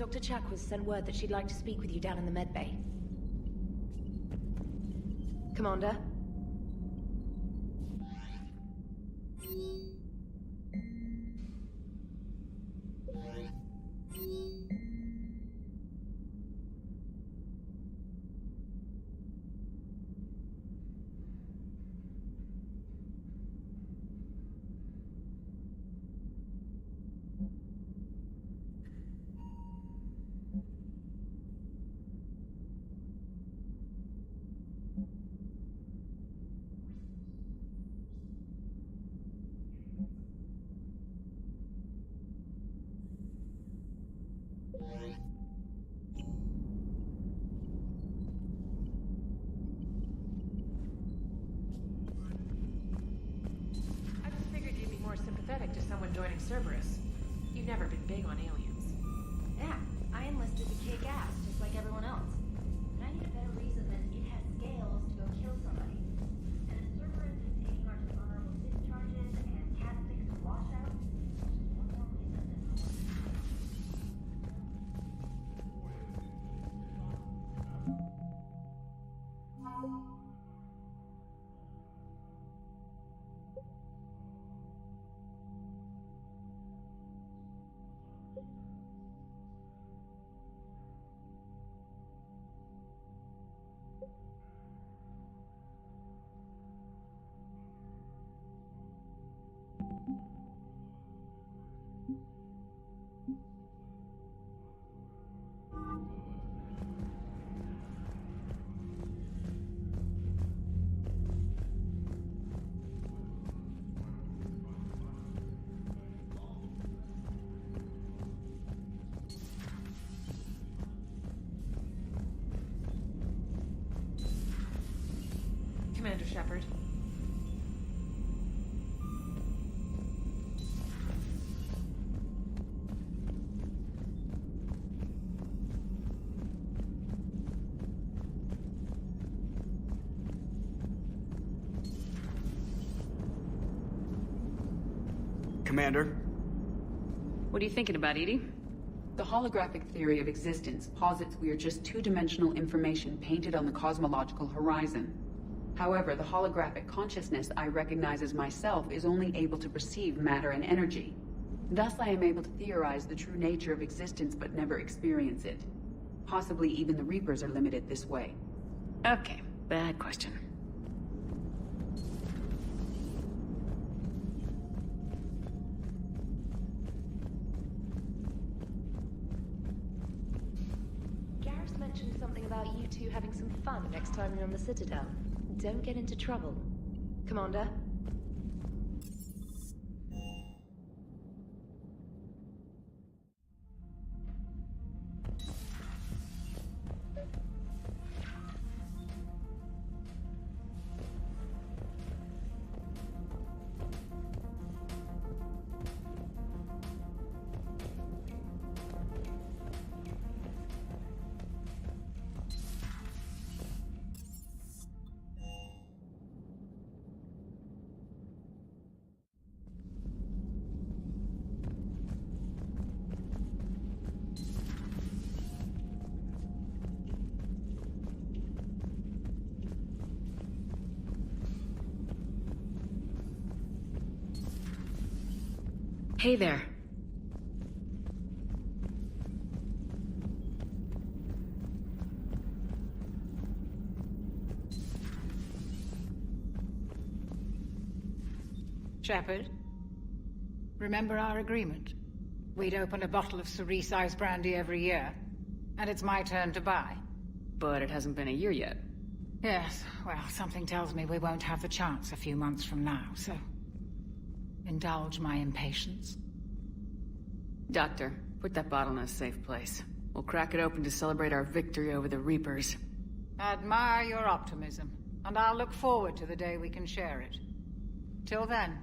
Dr. Chakwas sent word that she'd like to speak with you down in the medbay. Commander? Sympathetic to someone joining Cerberus. You've never been big on aliens. Yeah, I enlisted to kick ass, just like everyone else. But I need a better reason than it has scales to go kill somebody. And if Cerberus is taking our dishonorable discharges and Catholics to washout, what more reason than Commander Shepard. Commander? What are you thinking about, Edie? The holographic theory of existence posits we are just two-dimensional information painted on the cosmological horizon. However, the holographic consciousness I recognize as myself is only able to perceive matter and energy. Thus, I am able to theorize the true nature of existence but never experience it. Possibly even the Reapers are limited this way. Okay, bad question. Garrus mentioned something about you two having some fun next time you're on the Citadel. Don't get into trouble. Commander? Hey there. Shepard, remember our agreement? We'd open a bottle of cerise ice brandy every year, and it's my turn to buy. But it hasn't been a year yet. Yes, well, something tells me we won't have the chance a few months from now, so... indulge my impatience. Doctor, put that bottle in a safe place. We'll crack it open to celebrate our victory over the Reapers. Admire your optimism, and I'll look forward to the day we can share it. Till then.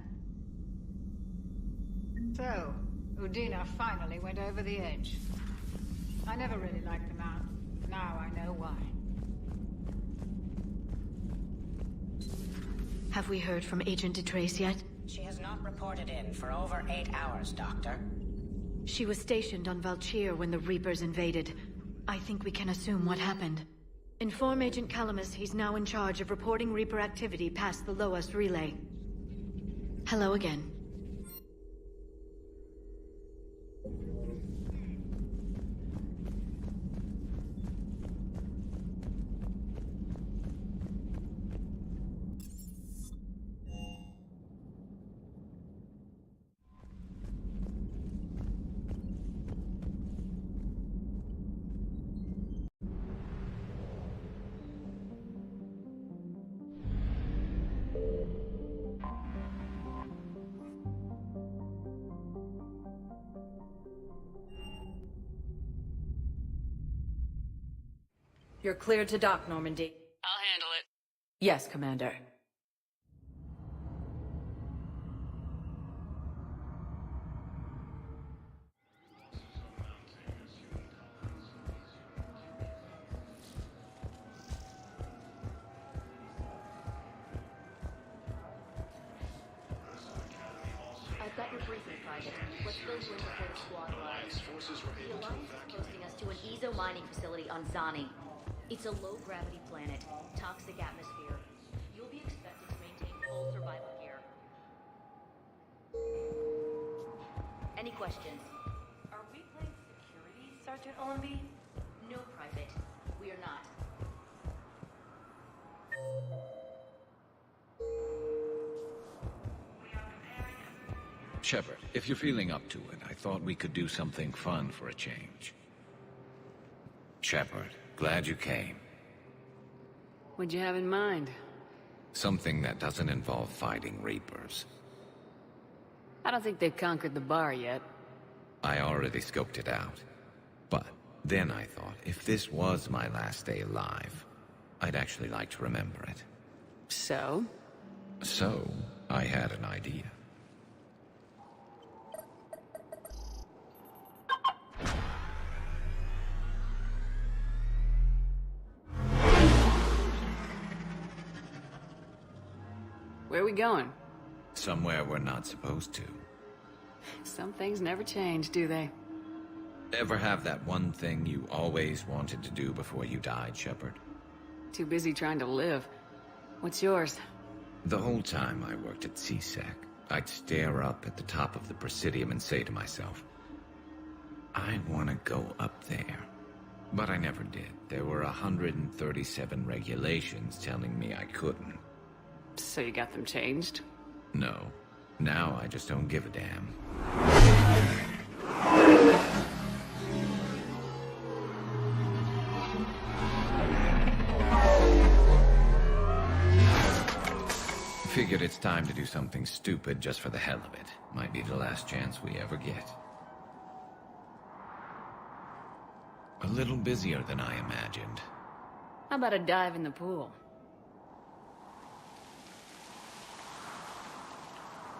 So, Udina finally went over the edge. I never really liked the man. Now I know why. Have we heard from Agent DeTrace yet? She has not reported in for over 8 hours, Doctor. She was stationed on Valchir when the Reapers invaded. I think we can assume what happened. Inform Agent Calamus he's now in charge of reporting Reaper activity past the Loas relay. Hello again. You're cleared to dock, Normandy. I'll handle it. Yes, Commander. I've got your briefing, Private. Let's fill you in before the squad arrives. The Alliance is posting us to an Ezo mining facility on Zani. It's a low-gravity planet, toxic atmosphere. You'll be expected to maintain full survival gear. Any questions? Are we playing security, Sergeant Allenby? No, Private. We are not. Shepard, if you're feeling up to it, I thought we could do something fun for a change. Shepard, glad you came. What'd you have in mind? Something that doesn't involve fighting Reapers. I don't think they've conquered the bar yet. I already scoped it out. But then I thought, if this was my last day alive, I'd actually like to remember it. So? So, I had an idea. Where are we going? Somewhere we're not supposed to. Some things never change, do they? Ever have that one thing you always wanted to do before you died, Shepard? Too busy trying to live. What's yours? The whole time I worked at CSEC, I'd stare up at the top of the Presidium and say to myself, I want to go up there. But I never did. There were 137 regulations telling me I couldn't. So you got them changed? No. Now I just don't give a damn. Figured it's time to do something stupid just for the hell of it. Might be the last chance we ever get. A little busier than I imagined. How about a dive in the pool?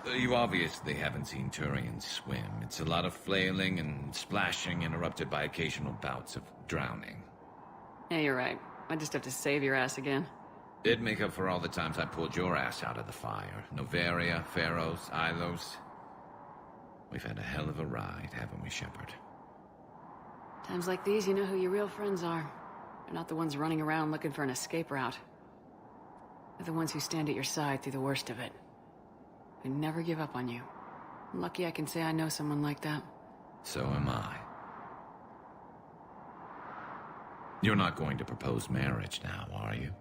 You obviously haven't seen Turians swim. It's a lot of flailing and splashing, interrupted by occasional bouts of drowning. Yeah, you're right. I just have to save your ass again. It'd make up for all the times I pulled your ass out of the fire. Noveria, Pharaohs, Ilos. We've had a hell of a ride, haven't we, Shepard? Times like these, you know who your real friends are. They're not the ones running around looking for an escape route. They're the ones who stand at your side through the worst of it. Who never give up on you. I'm lucky I can say I know someone like that. So am I. You're not going to propose marriage now, are you?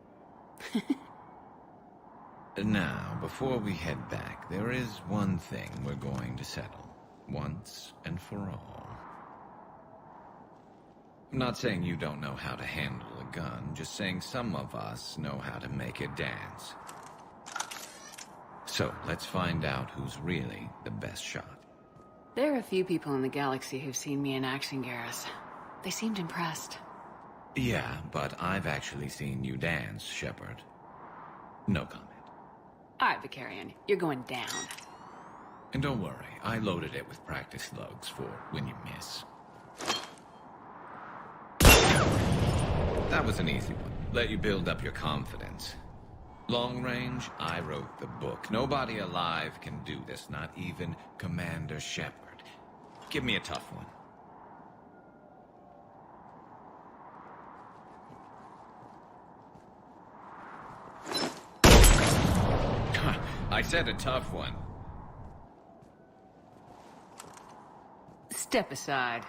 Now, before we head back, there is one thing we're going to settle. Once and for all. I'm not saying you don't know how to handle a gun, just saying some of us know how to make it dance. So, let's find out who's really the best shot. There are a few people in the galaxy who've seen me in action, Garrus. They seemed impressed. Yeah, but I've actually seen you dance, Shepard. No comment. All right, Vicarian, you're going down. And don't worry, I loaded it with practice slugs for when you miss. That was an easy one. Let you build up your confidence. Long range, I wrote the book. Nobody alive can do this, not even Commander Shepard. Give me a tough one. I said a tough one. Step aside.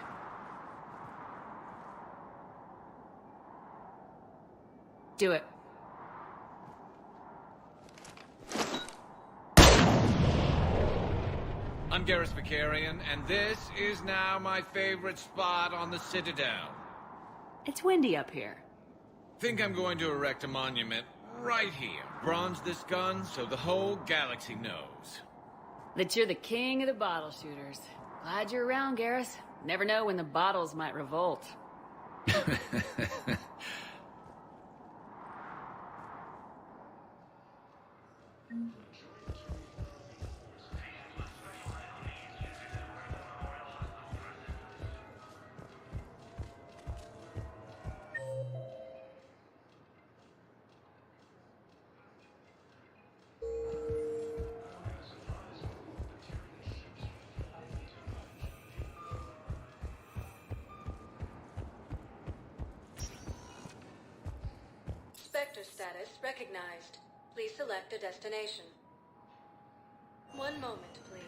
Do it. I'm Garrus Vicarian, and this is now my favorite spot on the Citadel. It's windy up here. Think I'm going to erect a monument right here. Bronze this gun so the whole galaxy knows. That you're the king of the bottle shooters. Glad you're around, Garrus. Never know when the bottles might revolt. Sector status recognized. Please select a destination. One moment, please.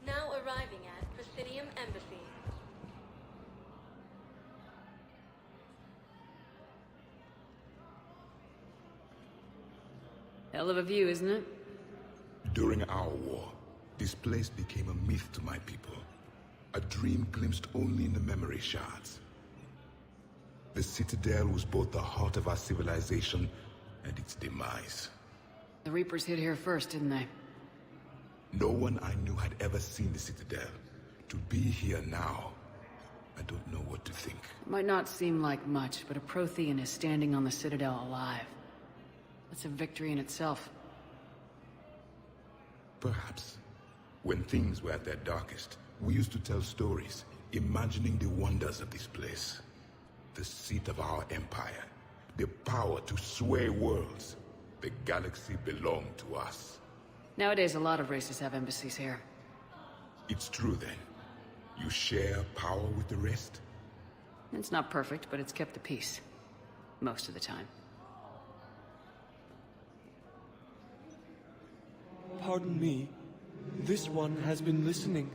Now arriving at Presidium Embassy. Hell of a view, isn't it? During our war, this place became a myth to my people. A dream glimpsed only in the memory shards. The Citadel was both the heart of our civilization and its demise. The Reapers hit here first, didn't they? No one I knew had ever seen the Citadel. To be here now, I don't know what to think. It might not seem like much, but a Prothean is standing on the Citadel alive. That's a victory in itself. Perhaps. When things were at their darkest, we used to tell stories, imagining the wonders of this place. The seat of our empire, the power to sway worlds. The galaxy belonged to us. Nowadays, a lot of races have embassies here. It's true then. You share power with the rest? It's not perfect, but it's kept the peace. Most of the time. Pardon me. This one has been listening.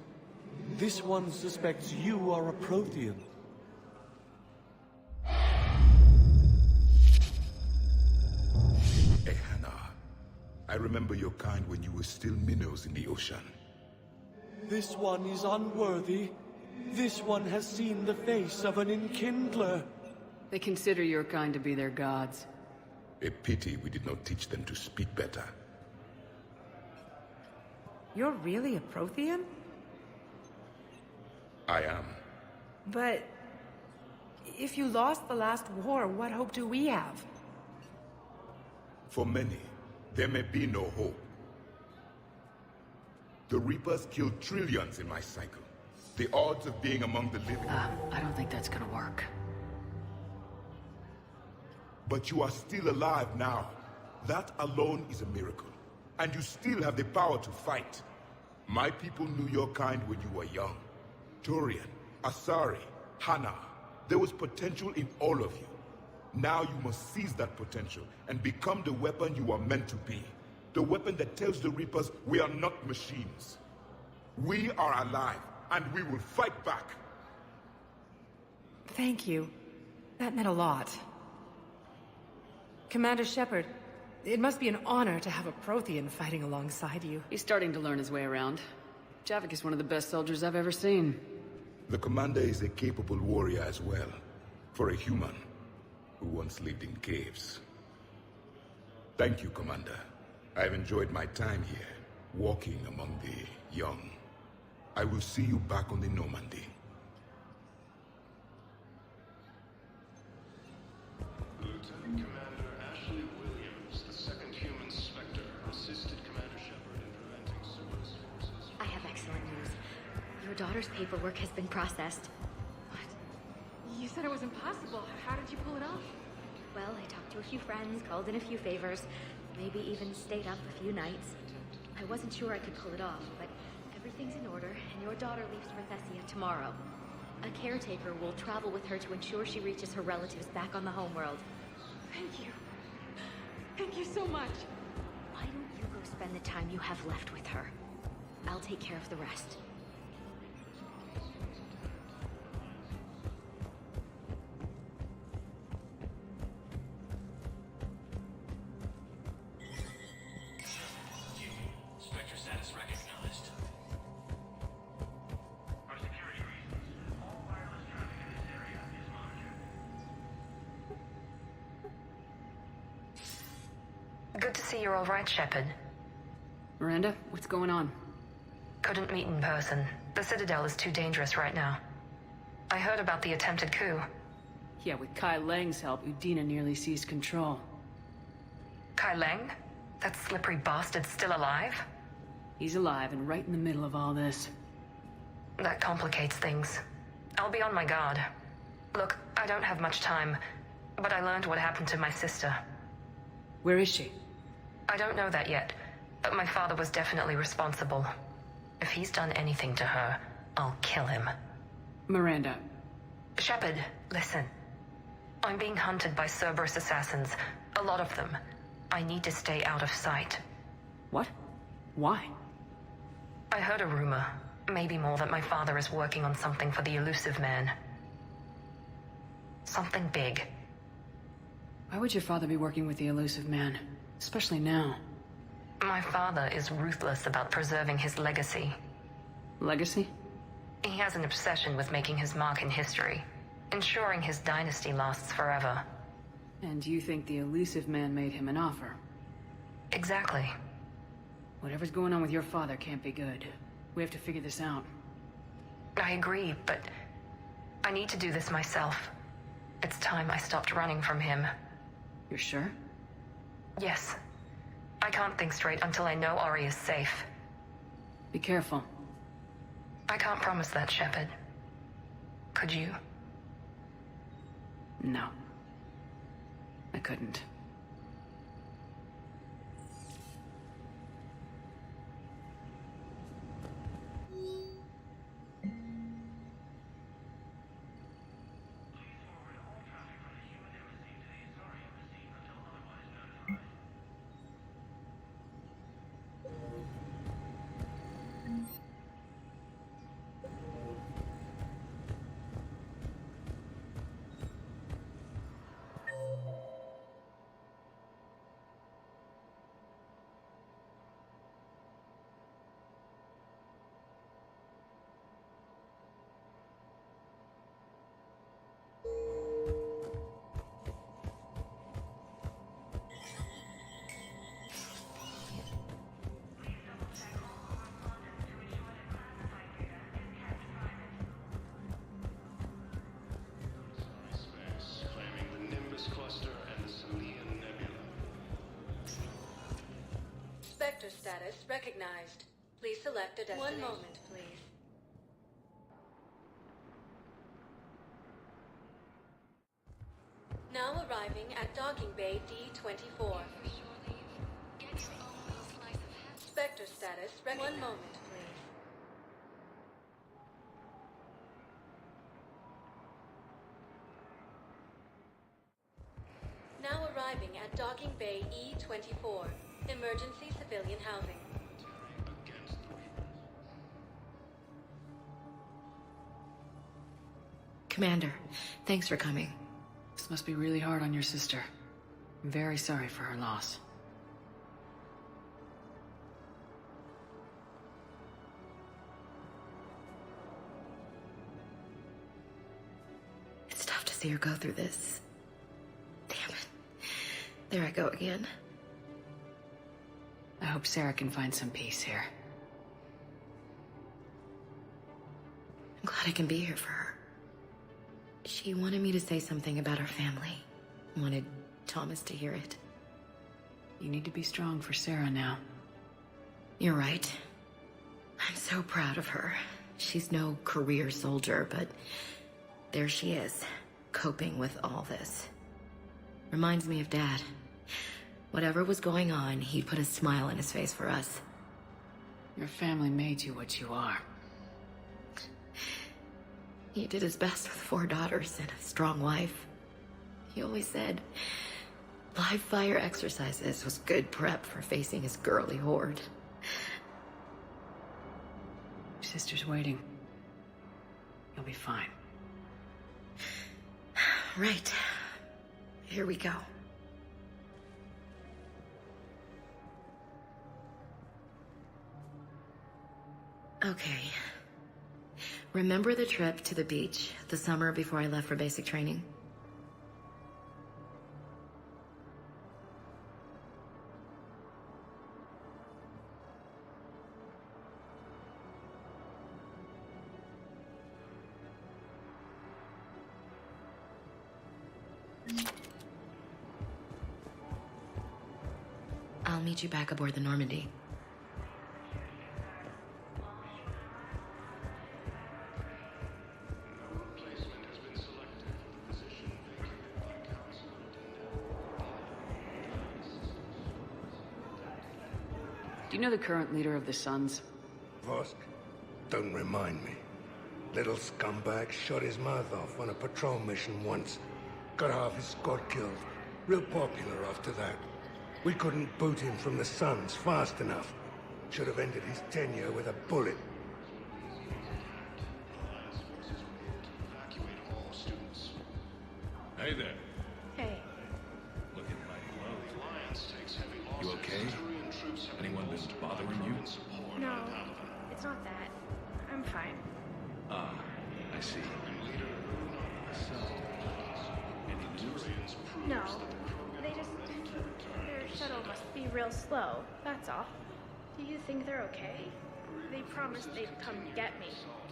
This one suspects you are a Prothean. Ehana. I remember your kind when you were still minnows in the ocean. This one is unworthy. This one has seen the face of an enkindler. They consider your kind to be their gods. A pity we did not teach them to speak better. You're really a Prothean? I am. But if you lost the last war, what hope do we have? For many, there may be no hope. The Reapers killed trillions in my cycle. The odds of being among the living... I don't think that's gonna work. But you are still alive now. That alone is a miracle. And you still have the power to fight. My people knew your kind when you were young. Turian, Asari, Hana. There was potential in all of you. Now you must seize that potential and become the weapon you are meant to be. The weapon that tells the Reapers we are not machines. We are alive, and we will fight back. Thank you. That meant a lot. Commander Shepard, it must be an honor to have a Prothean fighting alongside you. He's starting to learn his way around. Javik is one of the best soldiers I've ever seen. The commander is a capable warrior as well, for a human who once lived in caves. Thank you, Commander. I've enjoyed my time here, walking among the young. I will see you back on the Normandy. Lieutenant Commander Ashley Williams, the second human Spectre, assisted Commander Shepard in preventing Cerberus forces. I have excellent news. Your daughter's paperwork has been processed. What? You said it was impossible. How did you pull it off? Well, I talked to a few friends, called in a few favors, maybe even stayed up a few nights. I wasn't sure I could pull it off, but everything's in order, and your daughter leaves for Thessia tomorrow. A caretaker will travel with her to ensure she reaches her relatives back on the homeworld. Thank you. Thank you so much. Why don't you go spend the time you have left with her? I'll take care of the rest. Spectre status recognized. For security reasons, all wireless traffic in this area is monitored. Good to see you're all right, Shepard. Miranda, what's going on? Couldn't meet in person. The Citadel is too dangerous right now. I heard about the attempted coup. Yeah, with Kai Lang's help, Udina nearly seized control. Kai Lang? That slippery bastard's still alive? He's alive and right in the middle of all this. That complicates things. I'll be on my guard. Look, I don't have much time, but I learned what happened to my sister. Where is she? I don't know that yet, but my father was definitely responsible. If he's done anything to her, I'll kill him. Miranda. Shepard, listen. I'm being hunted by Cerberus assassins. A lot of them. I need to stay out of sight. What? Why? I heard a rumor, maybe more, that my father is working on something for the elusive man. Something big. Why would your father be working with the elusive man? Especially now. My father is ruthless about preserving his legacy. Legacy? He has an obsession with making his mark in history, ensuring his dynasty lasts forever. And you think the elusive man made him an offer? Exactly. Whatever's going on with your father can't be good. We have to figure this out. I agree, but I need to do this myself. It's time I stopped running from him. You're sure? Yes. I can't think straight until I know Ori is safe. Be careful. I can't promise that, Shepard. Could you? No. I couldn't. Spectre status recognized. Please select a destination. One moment, please. Now arriving at docking bay D-24. Spectre status recognized. One moment, please. Now arriving at docking bay E-24. Emergency civilian housing. Commander, thanks for coming. This must be really hard on your sister. I'm very sorry for her loss. It's tough to see her go through this. Damn it. There I go again. I hope Sarah can find some peace here. I'm glad I can be here for her. She wanted me to say something about her family. Wanted Thomas to hear it. You need to be strong for Sarah now. You're right. I'm so proud of her. She's no career soldier, but there she is, coping with all this. Reminds me of Dad. Whatever was going on, he'd put a smile on his face for us. Your family made you what you are. He did his best with 4 daughters and a strong wife. He always said live fire exercises was good prep for facing his girly horde. Your sister's waiting. You'll be fine. Right. Here we go. Okay. Remember the trip to the beach the summer before I left for basic training? I'll meet you back aboard the Normandy. Replacement has been selected for the position vacated by councilor. Do you know the current leader of the Suns? Vosk? Don't remind me. Little scumbag shot his mouth off on a patrol mission once. Got half his squad killed. Real popular after that. We couldn't boot him from the Suns fast enough. Should have ended his tenure with a bullet. Hey there. Hey. Looking mighty well. You okay? Anyone been bothering you? No, it's not that. I'm fine. Ah, I see. So, any news? No. Their shuttle must be real slow, that's all. Do you think they're okay? They promised they'd come get me,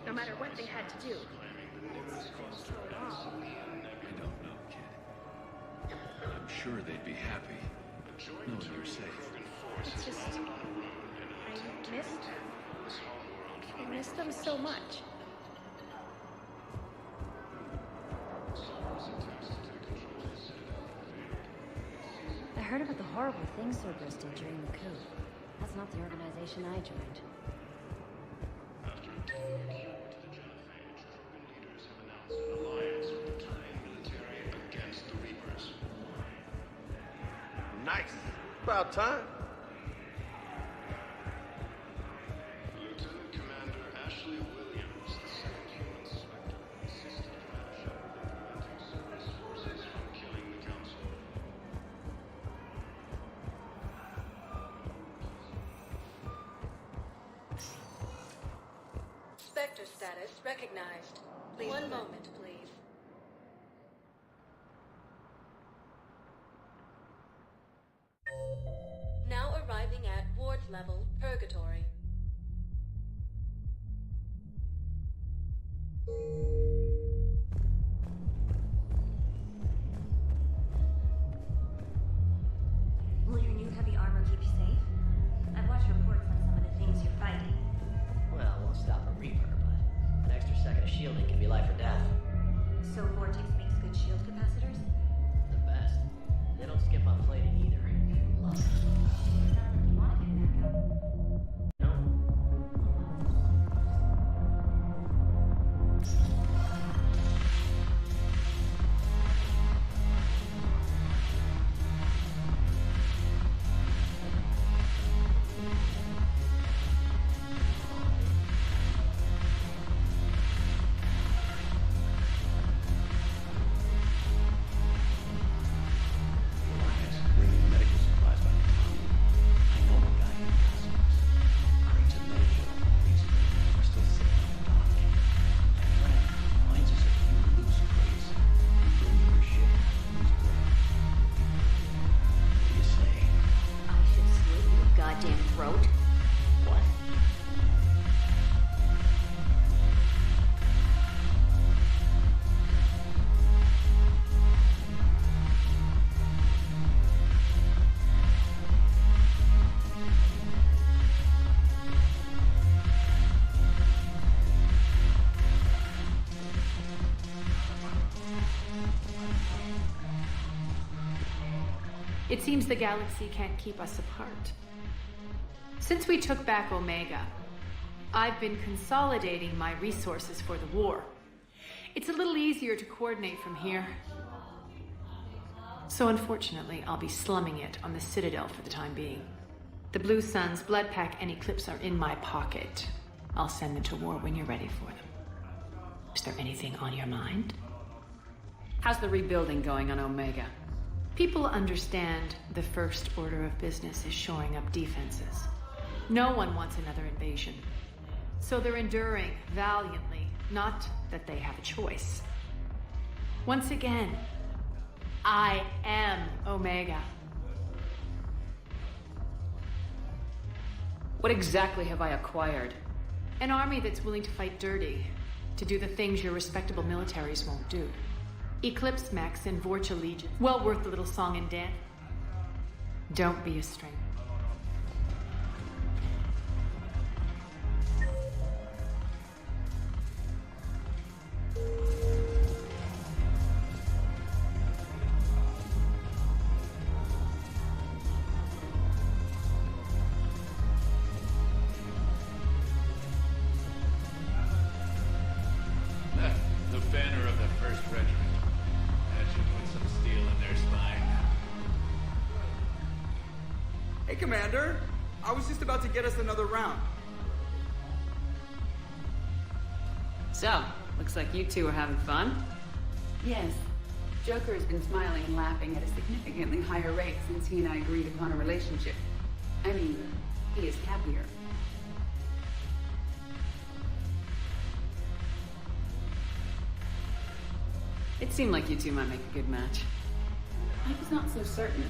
no matter what they had to do. It's been so long. I don't know, kid. I'm sure they'd be happy knowing you're safe. It's just... I missed them. I miss them so much. I heard about the horrible things Cerberus did during the coup. That's not the organization I joined. After a 10-year cure to the genophage, Krogan leaders have announced an alliance with the Terran military against the Reapers. Nice. About time. Lieutenant Commander Ashley Williams, the second human Spectre, assisted Commander Shepard in preventing Cerberus forces from killing the councilor. Spectre status recognized. Please. One moment, please. Now arriving at ward level purgatory. Will your new heavy armor keep you safe? I've watched reports on some of the things you're fighting. Well, it won't stop a Reaper, but an extra second of shielding can be life or death. So Vortex makes good shield capacitors? The best. They don't skip on plating either. Love it. Sounds like you want to get back up. No. Bringing medical supplies back to town. I know a guy who does. It seems the galaxy can't keep us apart. Since we took back Omega, I've been consolidating my resources for the war. It's a little easier to coordinate from here. So unfortunately, I'll be slumming it on the Citadel for the time being. The Blue Suns, Blood Pack, and Eclipse are in my pocket. I'll send them to war when you're ready for them. Is there anything on your mind? How's the rebuilding going on Omega? People understand the first order of business is shoring up defenses. No one wants another invasion. So they're enduring valiantly, not that they have a choice. Once again, I am Omega. What exactly have I acquired? An army that's willing to fight dirty, to do the things your respectable militaries won't do. Eclipse Max and Vorcha Legion. Well worth the little song and dance. Don't be a stranger. The banner of the First Regiment. That should put some steel in their spine. Hey, Commander. I was just about to get us another round. So, looks like you two are having fun. Yes. Joker has been smiling and laughing at a significantly higher rate since he and I agreed upon a relationship. I mean, he is happier. It seemed like you two might make a good match. I was not so certain.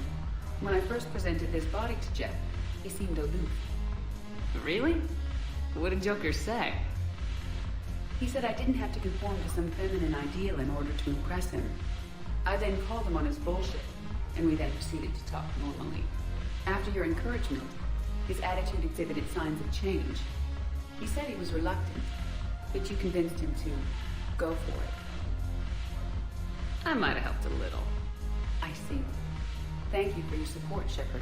When I first presented this body to Jeff, he seemed aloof. Really? What did Joker say? He said I didn't have to conform to some feminine ideal in order to impress him. I then called him on his bullshit, and we then proceeded to talk normally. After your encouragement, his attitude exhibited signs of change. He said he was reluctant, but you convinced him to go for it. I might have helped a little. I see. Thank you for your support, Shepard.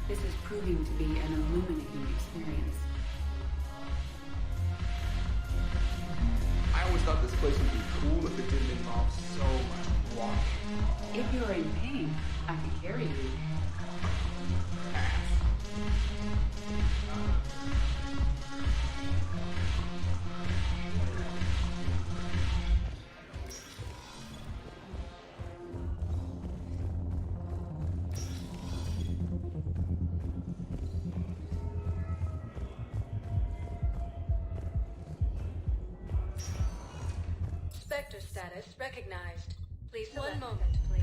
This is proving to be an illuminating experience. I always thought this place would be cool if it didn't involve so much walking. If you're in pain, I can carry you. Spectre status recognized. Please one moment, please.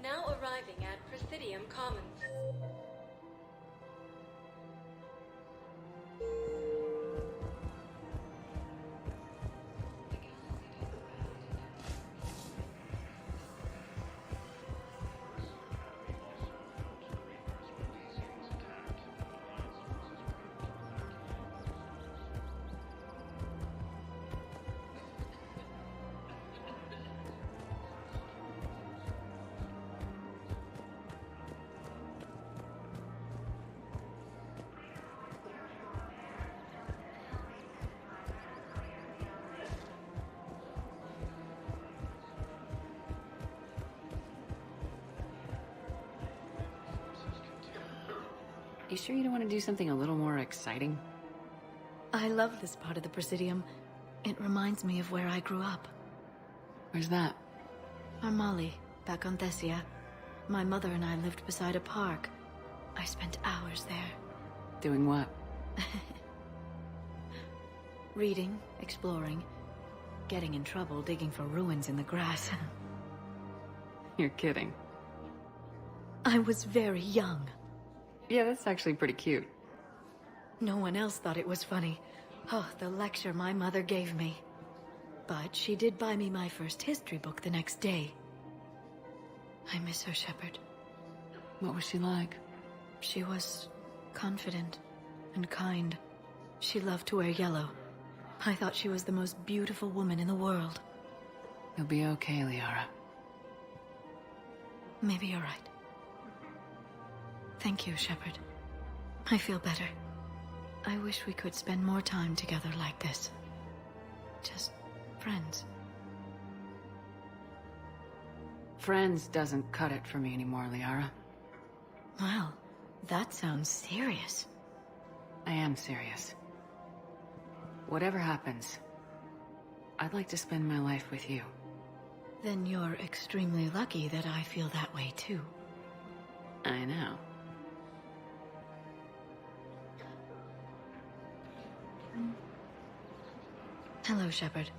Now arriving at Presidium Commons. You sure you don't want to do something a little more exciting? I love this part of the Presidium. It reminds me of where I grew up. Where's that? Armali, back on Thessia. My mother and I lived beside a park. I spent hours there. Doing what? Reading, exploring, getting in trouble digging for ruins in the grass. You're kidding. I was very young. Yeah, that's actually pretty cute. No one else thought it was funny. Oh, the lecture my mother gave me. But she did buy me my first history book the next day. I miss her, Shepard. What was she like? She was confident and kind. She loved to wear yellow. I thought she was the most beautiful woman in the world. You'll be okay, Liara. Maybe you're right. Thank you, Shepard. I feel better. I wish we could spend more time together like this. Just friends. Friends doesn't cut it for me anymore, Liara. Well, that sounds serious. I am serious. Whatever happens, I'd like to spend my life with you. Then you're extremely lucky that I feel that way too. I know. Hello, Shepard.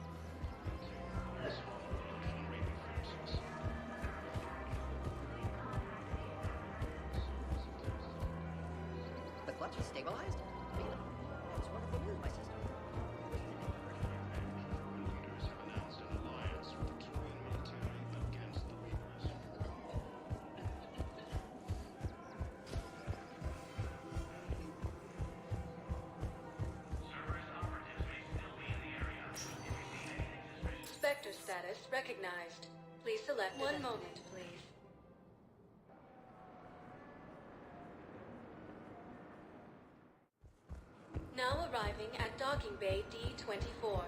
The clutch is stabilized? Really? That's wonderful news, my sister. Leaders have announced an alliance with the Turian military against the Reapers. Cerberus operatives may still be in the area. If you see anything suspicious... Spectre status recognized. Please select one moment, please. Now arriving at docking bay D-24.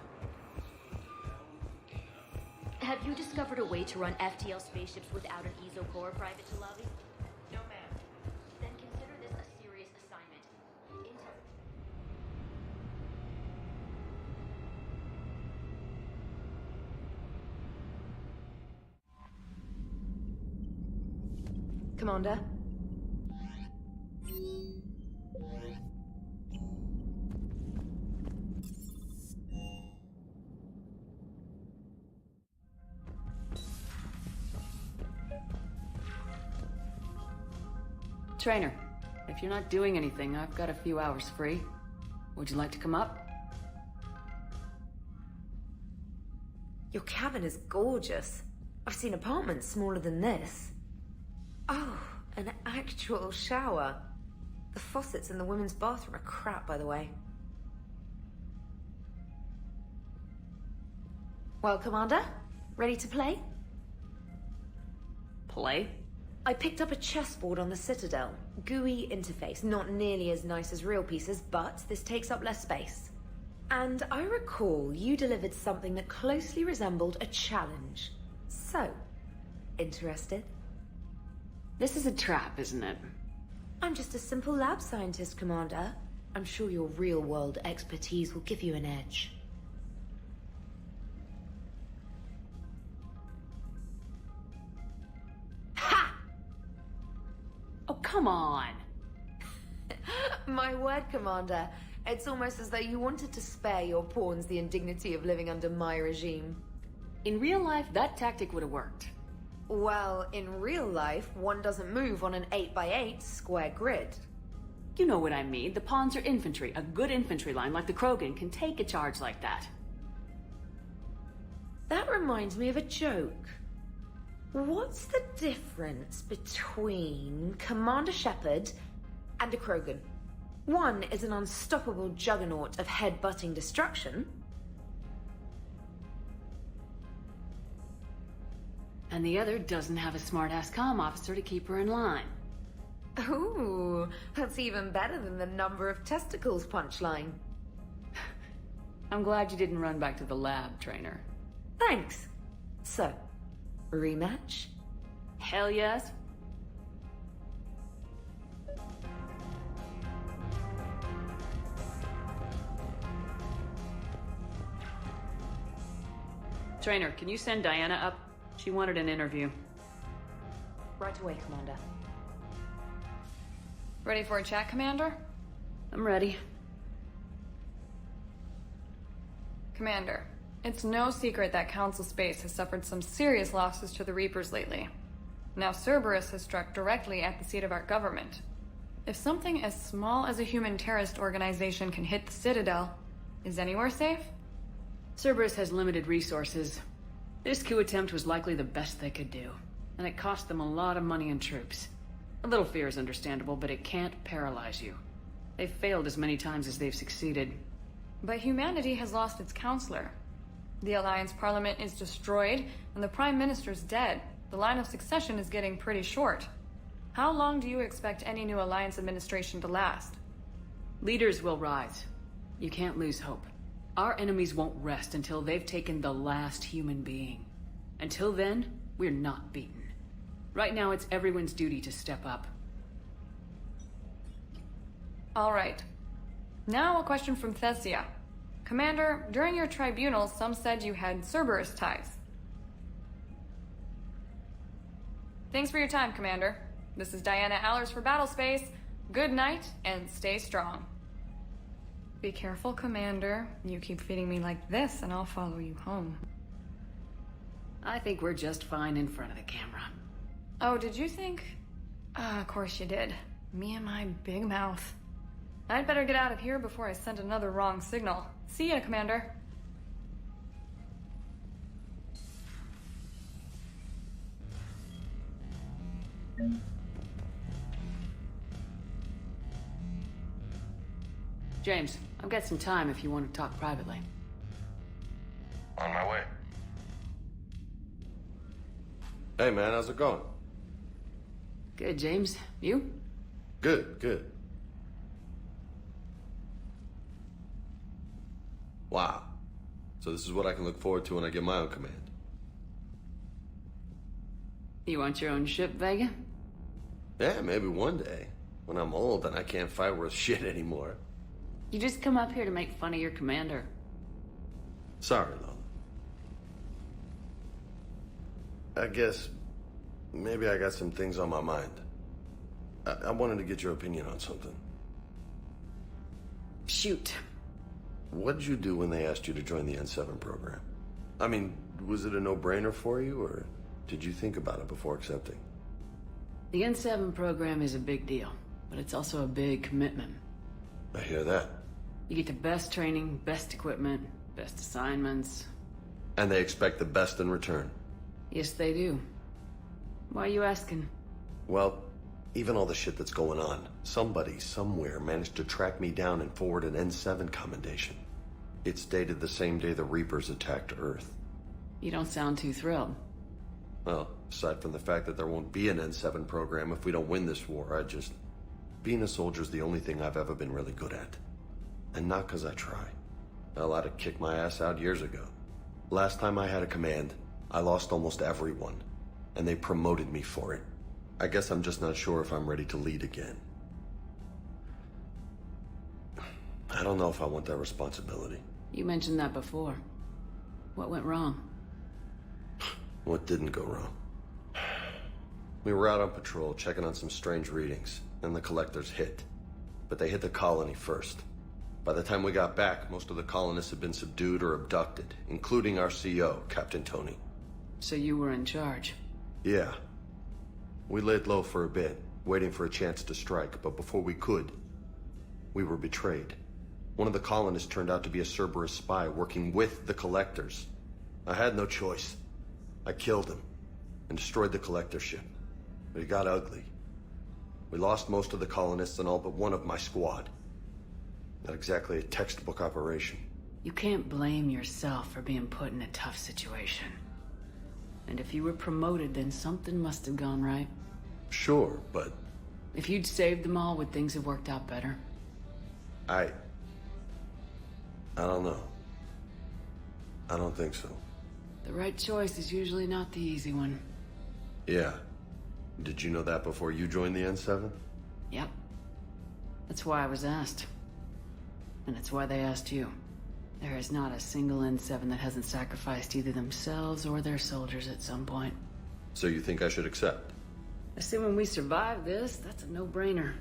Have you discovered a way to run FTL spaceships without an ESO core private to lobby? No, ma'am. Then consider this a serious assignment. Commander? Trainer, if you're not doing anything, I've got a few hours free. Would you like to come up? Your cabin is gorgeous. I've seen apartments smaller than this. Oh, an actual shower. The faucets in the women's bathroom are crap, by the way. Well, Commander, ready to play? Play? I picked up a chessboard on the Citadel. GUI interface, not nearly as nice as real pieces, but this takes up less space. And I recall you delivered something that closely resembled a challenge. So, interested? This is a trap, isn't it? I'm just a simple lab scientist, Commander. I'm sure your real-world expertise will give you an edge. Oh, come on! My word, Commander. It's almost as though you wanted to spare your pawns the indignity of living under my regime. In real life, that tactic would have worked. Well, in real life, one doesn't move on an 8x8 square grid. You know what I mean. The pawns are infantry. A good infantry line like the Krogan can take a charge like that. That reminds me of a joke. What's the difference between Commander Shepard and a Krogan? One is an unstoppable juggernaut of head-butting destruction. And the other doesn't have a smart-ass comm officer to keep her in line. Ooh, that's even better than the number of testicles punchline. I'm glad you didn't run back to the lab, Trainer. Thanks. So, rematch? Hell yes. Trainer, can you send Diana up? She wanted an interview. Right away, Commander. Ready for a chat, Commander? I'm ready. Commander, it's no secret that Council Space has suffered some serious losses to the Reapers lately. Now Cerberus has struck directly at the seat of our government. If something as small as a human terrorist organization can hit the Citadel, is anywhere safe? Cerberus has limited resources. This coup attempt was likely the best they could do, and it cost them a lot of money and troops. A little fear is understandable, but it can't paralyze you. They've failed as many times as they've succeeded. But humanity has lost its councilor. The Alliance Parliament is destroyed, and the Prime Minister's dead. The line of succession is getting pretty short. How long do you expect any new Alliance administration to last? Leaders will rise. You can't lose hope. Our enemies won't rest until they've taken the last human being. Until then, we're not beaten. Right now, it's everyone's duty to step up. All right. Now a question from Thessia. Commander, during your tribunal, some said you had Cerberus ties. Thanks for your time, Commander. This is Diana Allers for Battlespace. Good night, and stay strong. Be careful, Commander. You keep feeding me like this, and I'll follow you home. I think we're just fine in front of the camera. Oh, did you think? Of course you did. Me and my big mouth. I'd better get out of here before I send another wrong signal. See ya, Commander. James, I've got some time if you want to talk privately. On my way. Hey man, how's it going? Good, James. You? Good. Wow. So this is what I can look forward to when I get my own command. You want your own ship, Vega? Yeah, maybe one day. When I'm old and I can't fight worth shit anymore. You just come up here to make fun of your commander. Sorry, Lola. I guess maybe I got some things on my mind. I wanted to get your opinion on something. Shoot. What did you do when they asked you to join the N7 program? I mean, was it a no-brainer for you, or did you think about it before accepting? The N7 program is a big deal, but it's also a big commitment. I hear that. You get the best training, best equipment, best assignments. And they expect the best in return. Yes, they do. Why are you asking? Well, even all the shit that's going on, somebody somewhere managed to track me down and forward an N7 commendation. It's dated the same day the Reapers attacked Earth. You don't sound too thrilled. Well, aside from the fact that there won't be an N7 program if we don't win this war, being a soldier's the only thing I've ever been really good at. And not because I try. Hell, I'd have kicked my ass out years ago. Last time I had a command, I lost almost everyone, and they promoted me for it. I guess I'm just not sure if I'm ready to lead again. I don't know if I want that responsibility. You mentioned that before. What went wrong? What didn't go wrong? We were out on patrol, checking on some strange readings, and the collectors hit. But they hit the colony first. By the time we got back, most of the colonists had been subdued or abducted, including our CO, Captain Tony. So you were in charge? Yeah. We laid low for a bit, waiting for a chance to strike, but before we could, we were betrayed. One of the colonists turned out to be a Cerberus spy working with the collectors. I had no choice. I killed him and destroyed the collector ship. But it got ugly. We lost most of the colonists and all but one of my squad. Not exactly a textbook operation. You can't blame yourself for being put in a tough situation. And if you were promoted, then something must have gone right. Sure, but... If you'd saved them all, would things have worked out better? I don't know. I don't think so. The right choice is usually not the easy one. Yeah. Did you know that before you joined the N7? Yep. That's why I was asked. And it's why they asked you. There is not a single N7 that hasn't sacrificed either themselves or their soldiers at some point. So you think I should accept? Assuming we survive this, that's a no-brainer.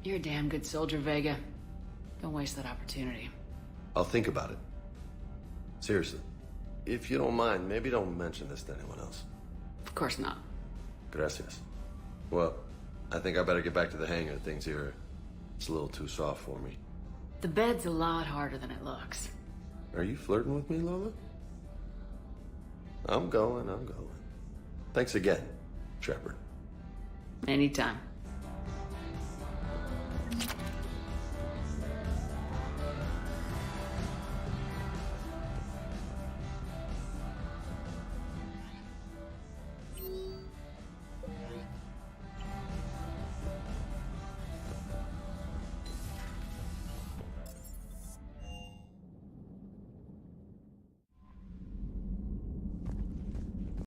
You're a damn good soldier, Vega. Don't waste that opportunity. I'll think about it. Seriously. If you don't mind, maybe don't mention this to anyone else. Of course not. Gracias. Well, I think I better get back to the hang of things here. It's a little too soft for me. The bed's a lot harder than it looks. Are you flirting with me, Lola? I'm going. Thanks again, Shepard. Anytime.